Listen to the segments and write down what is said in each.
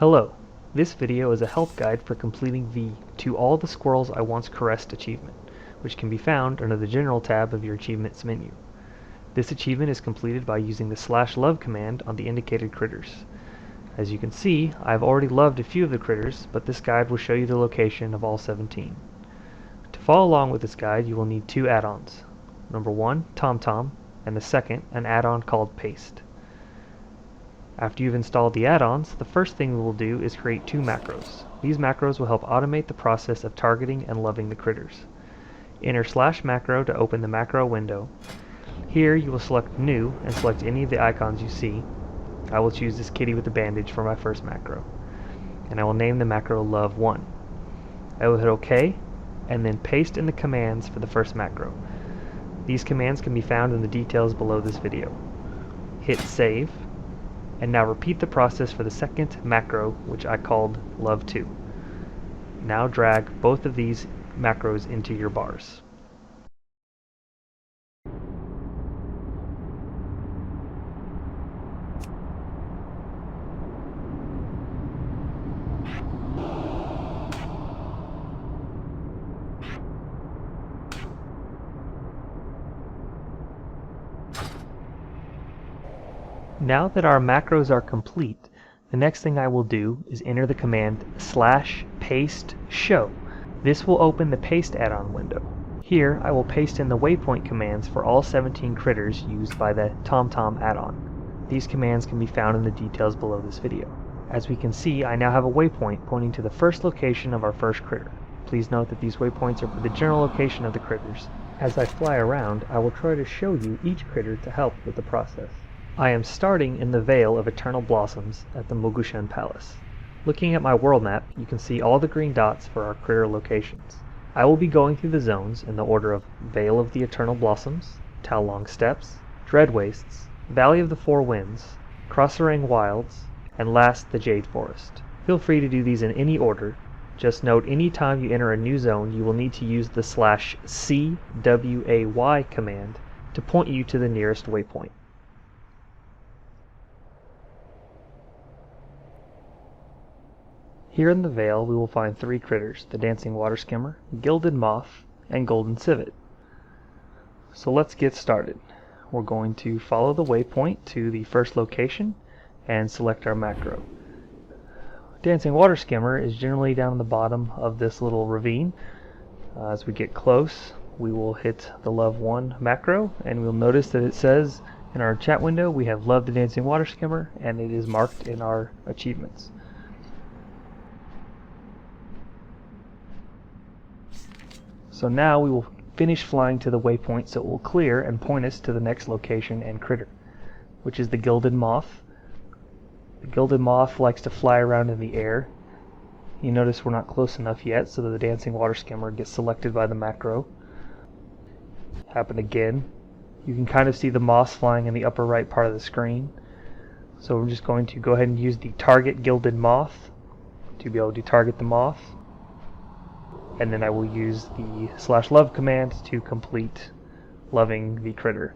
Hello, this video is a help guide for completing the To All the Squirrels I Once Caressed achievement, which can be found under the General tab of your Achievements menu. This achievement is completed by using the /love command on the indicated critters. As you can see, I have already loved a few of the critters, but this guide will show you the location of all 17. To follow along with this guide, you will need two add-ons. Number one, TomTom, and the second, an add-on called Paste. After you've installed the add-ons, the first thing we will do is create two macros. These macros will help automate the process of targeting and loving the critters. Enter /macro to open the macro window. Here you will select New and select any of the icons you see. I will choose this kitty with the bandage for my first macro. And I will name the macro Love1. I will hit OK, and then paste in the commands for the first macro. These commands can be found in the details below this video. Hit Save. And now repeat the process for the second macro, which I called Love2. Now drag both of these macros into your bars. Now that our macros are complete, the next thing I will do is enter the command /paste show. This will open the paste add-on window. Here I will paste in the waypoint commands for all 17 critters used by the TomTom add-on. These commands can be found in the details below this video. As we can see, I now have a waypoint pointing to the first location of our first critter. Please note that these waypoints are for the general location of the critters. As I fly around, I will try to show you each critter to help with the process. I am starting in the Vale of Eternal Blossoms at the Mogushan Palace. Looking at my world map, you can see all the green dots for our critter locations. I will be going through the zones in the order of Vale of the Eternal Blossoms, Taolong Steppes, Dread Wastes, Valley of the Four Winds, Krasarang Wilds, and last the Jade Forest. Feel free to do these in any order. Just note any time you enter a new zone, you will need to use the /CWAY command to point you to the nearest waypoint. Here in the Vale we will find three critters, the dancing water skimmer, Gilded Moth, and Golden Civet. So let's get started. We're going to follow the waypoint to the first location and select our macro. Dancing water skimmer is generally down the bottom of this little ravine. As we get close, we will hit the Love1 macro, and we'll notice that it says in our chat window we have loved the dancing water skimmer, and it is marked in our achievements. So now we will finish flying to the waypoint so it will clear and point us to the next location and critter, which is the Gilded Moth. The Gilded Moth likes to fly around in the air. You notice we're not close enough yet, so that the dancing water skimmer gets selected by the macro. Happen again. You can kind of see the moths flying in the upper right part of the screen. So we're just going to go ahead and use the target Gilded Moth to be able to target the moth. And then I will use the /love command to complete loving the critter.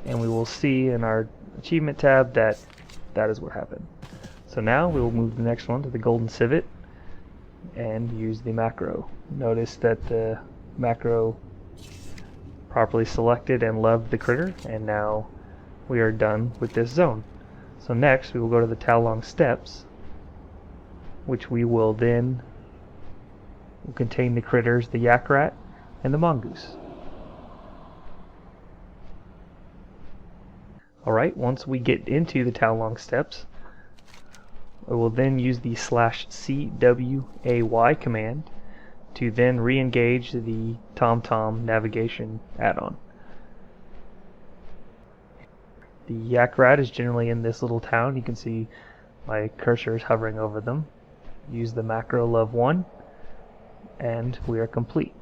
And we will see in our achievement tab that that is what happened. So now we will move the next one to the Golden Civet and use the macro. Notice that the macro properly selected and loved the critter, and now we are done with this zone. So next we will go to the Taolong Steppes, which we will then contain the critters, the Yakrat and the Mongoose. Alright, once we get into the Taolong Steppes, we will then use the /CWAY command to then re-engage the TomTom navigation add-on. The Yakrat is generally in this little town. You can see my cursor is hovering over them. Use the macro Love1, and we are complete.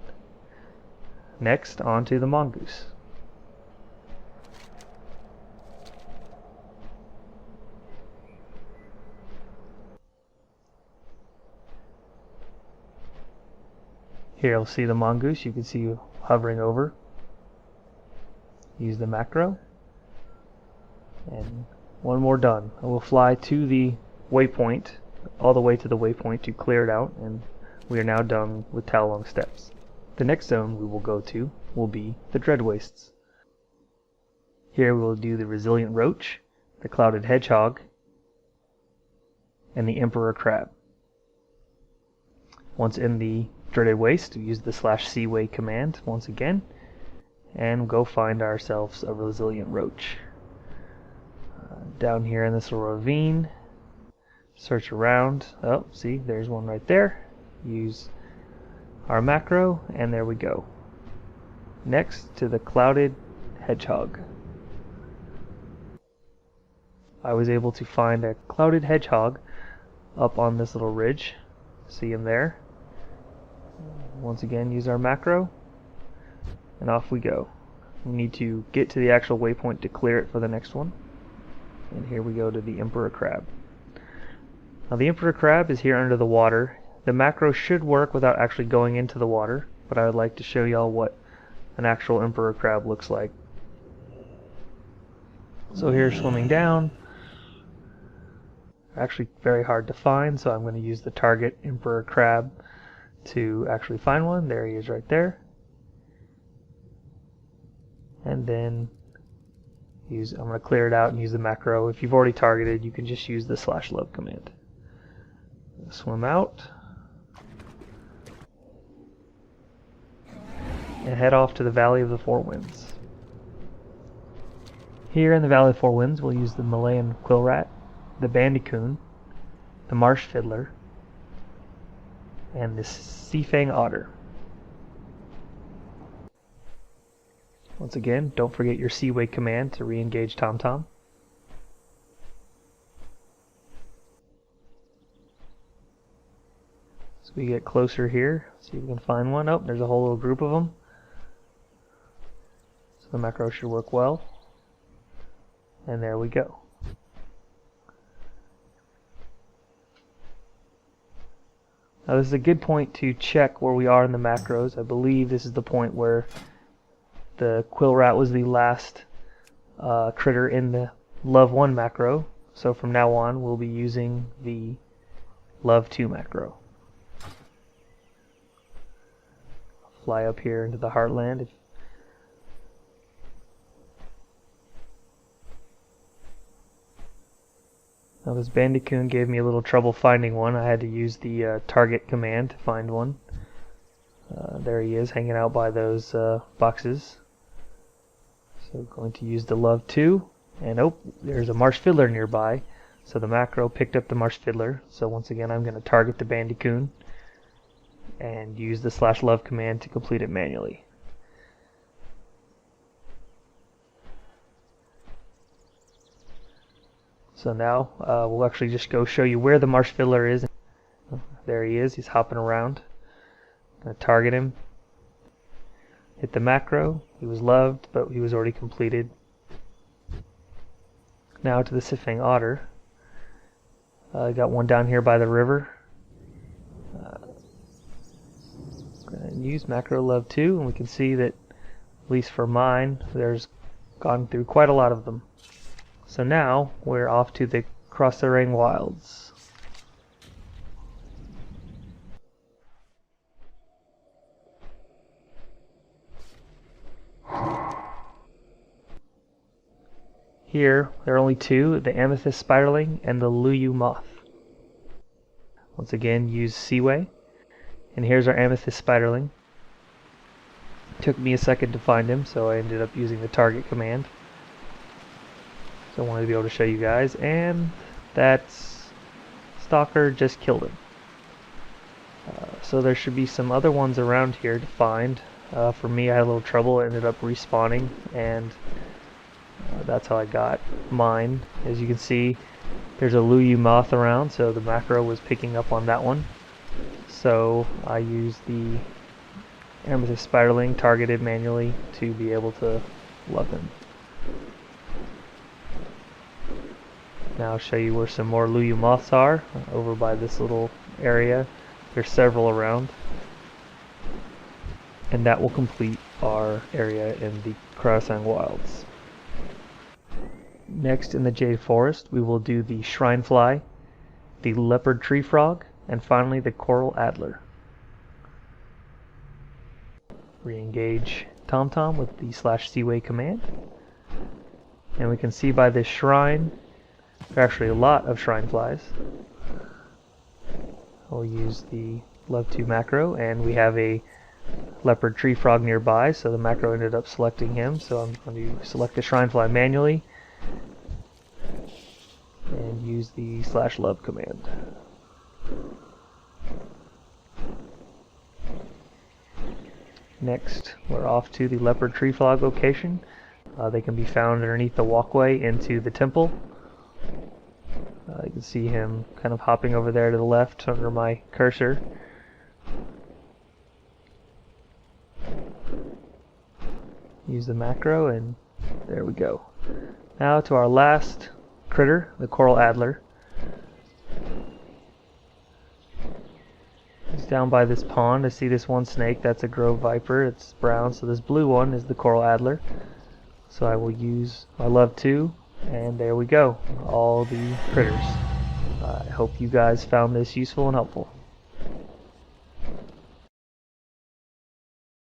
Next, on to the Mongoose. Here you'll see the Mongoose. You can see you hovering over. Use the macro, and One more done. I will fly to the waypoint, all the way to the waypoint to clear it out, and we are now done with Talong Steppes. The next zone we will go to will be the Dread Wastes. Here we will do the Resilient Roach, the Clouded Hedgehog, and the Emperor Crab. Once in the Dreaded Waste, we use the /Seaway command once again, and go find ourselves a Resilient Roach. Down here in this little ravine, search around. Oh, see, there's one right there. Use our macro, and there we go. Next to the Clouded Hedgehog. I was able to find a Clouded Hedgehog up on this little ridge. See him there. Once again, use our macro, and off we go. We need to get to the actual waypoint to clear it for the next one. And here we go to the Emperor Crab. Now the Emperor Crab is here under the water. The macro should work without actually going into the water, but I would like to show y'all what an actual Emperor Crab looks like. So here, swimming down. Actually very hard to find, so I'm going to use the target Emperor Crab to actually find one. There he is right there. And then I'm going to clear it out and use the macro. If you've already targeted, you can just use the /love command. Swim out and head off to the Valley of the Four Winds. Here in the Valley of the Four Winds, we'll use the Malayan Quillrat, the Bandicoon, the Marsh Fiddler, and the Sifang Otter. Once again, don't forget your Seaway command to re-engage TomTom. So we get closer here, see if we can find one. Oh, there's a whole little group of them. So the macro should work well. And there we go. Now this is a good point to check where we are in the macros. I believe this is the point where the Quillrat was the last critter in the Love 1 macro. So from now on we'll be using the Love 2 macro. Fly up here into the Heartland. Now this Bandicoon gave me a little trouble finding one. I had to use the target command to find one. There he is, hanging out by those boxes. So going to use the Love 2, and oh, there's a Marsh Fiddler nearby. So the macro picked up the Marsh Fiddler. So once again, I'm going to target the Bandicoon and use the /love command to complete it manually. So now we'll actually just go show you where the Marsh Fiddler is. There he is, he's hopping around. I'm going to target him. Hit the macro. He was loved, but he was already completed. Now to the Sifang Otter. I got one down here by the river. Going to use macro Love 2, and we can see that, at least for mine, there's gone through quite a lot of them. So now we're off to the Krasarang wilds. Here, there are only two, the Amethyst Spiderling and the Luyu Moth. Once again, use Seaway. And here's our Amethyst Spiderling. Took me a second to find him, so I ended up using the target command. So I wanted to be able to show you guys, and that's Stalker just killed him. So there should be some other ones around here to find. For me, I had a little trouble. It ended up respawning, and that's how I got mine. As you can see, there's a Luyu Moth around, so the macro was picking up on that one. So I used the Amethyst Spiderling targeted manually to be able to love him. Now I'll show you where some more Luyu Moths are, over by this little area. There's several around. And that will complete our area in the Krasarang wilds. Next, in the Jade Forest, we will do the Shrine Fly, the Leopard Tree Frog, and finally the Coral Adder. Re-engage TomTom with the /Seaway command. And we can see by this shrine, there are actually a lot of shrine flies. We'll use the Love to macro, and we have a Leopard Tree Frog nearby, so the macro ended up selecting him, so I'm going to select the shrine fly manually and use the /love command. Next, we're off to the Leopard Tree Frog location. They can be found underneath the walkway into the temple. You can see him kind of hopping over there to the left under my cursor. Use the macro, and there we go. Now to our last critter, the Coral Adder. He's down by this pond. I see this one snake. That's a grove viper. It's brown. So this blue one is the Coral Adder. So I will use my Love to, and there we go. All the critters. I hope you guys found this useful and helpful.